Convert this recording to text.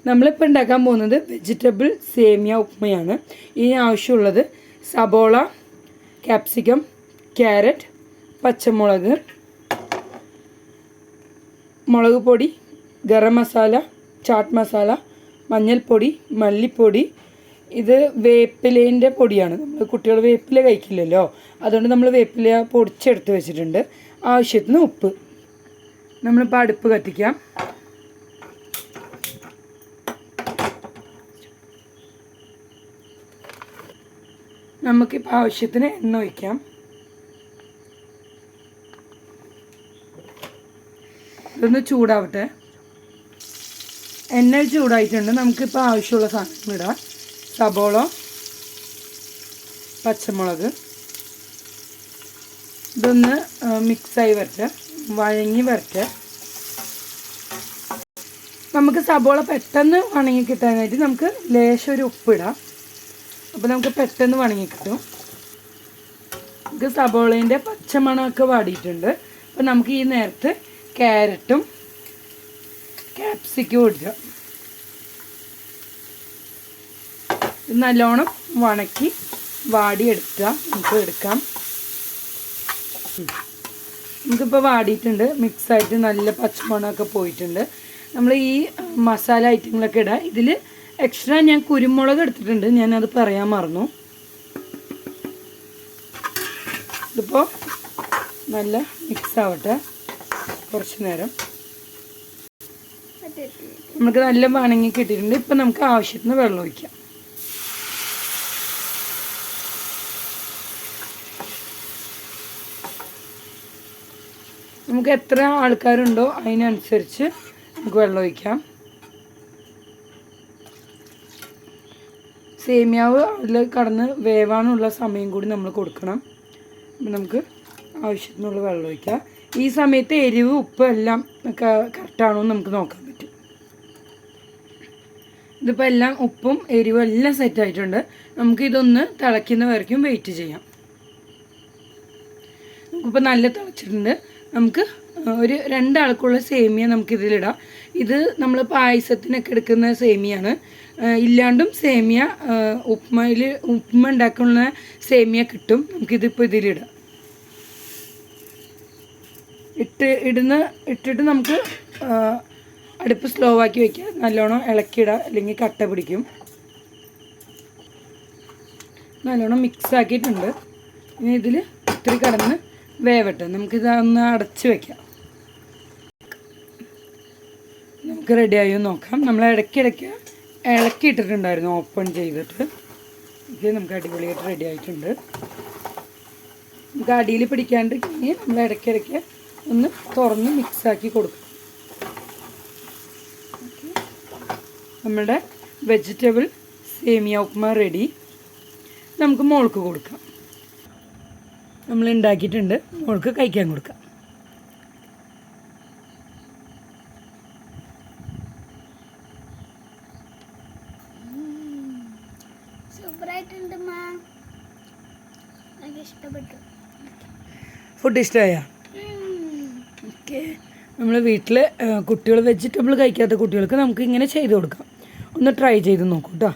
നമ്മളിപ്പോൾ ഉണ്ടാക്കാൻ പോകുന്നത് വെജിറ്റബിൾ സേമിയ ഉപ്മയാണ്. ഇതിന് ആവശ്യമുള്ളത് സബോള, ക്യാപ്സിക്കം, ക്യാരറ്റ്, പച്ചമുളക്, മുളക് പൊടി, ഗരം മസാല, ചാട്ട് മസാല, മഞ്ഞൾപ്പൊടി, മല്ലിപ്പൊടി. ഇത് വേപ്പിലേൻ്റെ പൊടിയാണ്. നമ്മൾ കുട്ടികൾ വേപ്പില കഴിക്കില്ലല്ലോ, അതുകൊണ്ട് നമ്മൾ വേപ്പില പൊടിച്ചെടുത്ത് വെച്ചിട്ടുണ്ട്. ആവശ്യത്തിന് ഉപ്പ്. നമ്മളിപ്പോൾ അടുപ്പ് കത്തിക്കാം. നമുക്കിപ്പോൾ ആവശ്യത്തിന് എണ്ണ ഒഴിക്കാം. ഇതൊന്ന് ചൂടാവട്ടെ. എണ്ണ ചൂടായിട്ടുണ്ട്. നമുക്കിപ്പോൾ ആവശ്യമുള്ള സാധനം ഇടാം. സബോള, പച്ചമുളക്. ഇതൊന്ന് മിക്സായി വരട്ടെ, വഴങ്ങി വരട്ടെ. നമുക്ക് സബോള പെട്ടെന്ന് വണങ്ങി കിട്ടാനായിട്ട് നമുക്ക് ലേശം ഒരു ഉപ്പിടാം. അപ്പോൾ നമുക്ക് പെട്ടെന്ന് വണങ്ങി കിട്ടും. നമുക്ക് സബോളേൻ്റെ പച്ചമണമൊക്കെ വാടിയിട്ടുണ്ട്. അപ്പോൾ നമുക്ക് ഈ നേരത്ത് ക്യാരറ്റും ക്യാപ്സിക്കും ഇടുക. നല്ലോണം വണക്കി വാടിയെടുക്കുക. നമുക്ക് എടുക്കാം. നമുക്കിപ്പോൾ വാടിയിട്ടുണ്ട്. മിക്സായിട്ട് നല്ല പച്ചമണമൊക്കെ പോയിട്ടുണ്ട്. നമ്മൾ ഈ മസാല ഐറ്റങ്ങളൊക്കെ ഇടാം. ഇതിൽ എക്സ്ട്രാ ഞാൻ കുരുമുളക് എടുത്തിട്ടുണ്ട്, ഞാനത് പറയാൻ മറന്നു. ഇതിപ്പോൾ നല്ല മിക്സ് ആവട്ടെ കുറച്ച് നേരം. നമുക്ക് നല്ല വണങ്ങി കിട്ടിയിട്ടുണ്ട്. ഇപ്പം നമുക്ക് ആവശ്യത്തിന് വെള്ളം ഒഴിക്കാം. നമുക്ക് എത്ര ആൾക്കാരുണ്ടോ അതിനനുസരിച്ച് നമുക്ക് വെള്ളം ഒഴിക്കാം. സേമിയാവ് അതിൽ കടന്ന് വേവാനുള്ള സമയം കൂടി നമ്മൾ കൊടുക്കണം. നമുക്ക് ആവശ്യത്തിനുള്ള വെള്ളം ഒഴിക്കാം. ഈ സമയത്ത് എരിവ്, ഉപ്പ് എല്ലാം കറക്റ്റാണോ എന്ന് നമുക്ക് നോക്കാൻ പറ്റും. ഇതിപ്പോൾ എല്ലാം ഉപ്പും എരിവും എല്ലാം സെറ്റായിട്ടുണ്ട്. നമുക്കിതൊന്ന് തിളയ്ക്കുന്ന വരയ്ക്കും വെയിറ്റ് ചെയ്യാം. നമുക്കിപ്പോൾ നല്ല തിളച്ചിട്ടുണ്ട്. നമുക്ക് ഒരു 2 ആൾക്കുള്ള സേമിയ നമുക്കിതിലിടാം. ഇത് നമ്മൾ പായസത്തിനൊക്കെ എടുക്കുന്ന സേമിയാണ്. ഇല്ലാണ്ടും സേമിയ ഉപ്മ ഉണ്ടാക്കുന്ന സേമിയ കിട്ടും. നമുക്കിതിപ്പോൾ ഇതിലിടാം. ഇട്ടിട്ട് നമുക്ക് അടുപ്പ് സ്ലോ ആക്കി വയ്ക്കുക. നല്ലോണം ഇളക്കിയിടുക, അല്ലെങ്കിൽ കട്ട പിടിക്കും. നല്ലോണം മിക്സ് ആക്കിയിട്ടുണ്ട്. ഇനി ഇതിൽ ഇത്തിരി കടന്ന് വേവട്ടെ. നമുക്കിതൊന്ന് അടച്ച് വയ്ക്കാം. നമുക്ക് റെഡിയായോ നോക്കാം. നമ്മൾ ഇടയ്ക്കിടയ്ക്ക് ഇളക്കിയിട്ടിട്ടുണ്ടായിരുന്നു ഓപ്പൺ ചെയ്തിട്ട്. ഇത് നമുക്ക് അടിപൊളിയായിട്ട് റെഡി ആയിട്ടുണ്ട്. നമുക്ക് അടിയിൽ പിടിക്കാണ്ടിരിക്കുകയും നമ്മൾ ഇടയ്ക്കിടയ്ക്ക് ഒന്ന് തുറന്ന് മിക്സാക്കി കൊടുക്കും. നമ്മുടെ വെജിറ്റബിൾ സേമിയ ഉപ്മ റെഡി. നമുക്ക് മോൾക്ക് കൊടുക്കാം. നമ്മൾ ഉണ്ടാക്കിയിട്ടുണ്ട്. മോൾക്ക് കഴിക്കാൻ കൊടുക്കാം. ഫുഡ് ഇഷ്ടമായ? ഓക്കെ. നമ്മൾ വീട്ടിൽ കുട്ടികൾ വെജിറ്റബിൾ കഴിക്കാത്ത കുട്ടികൾക്ക് നമുക്ക് ഇങ്ങനെ ചെയ്ത് കൊടുക്കാം. ഒന്ന് ട്രൈ ചെയ്ത് നോക്കൂ കേട്ടോ.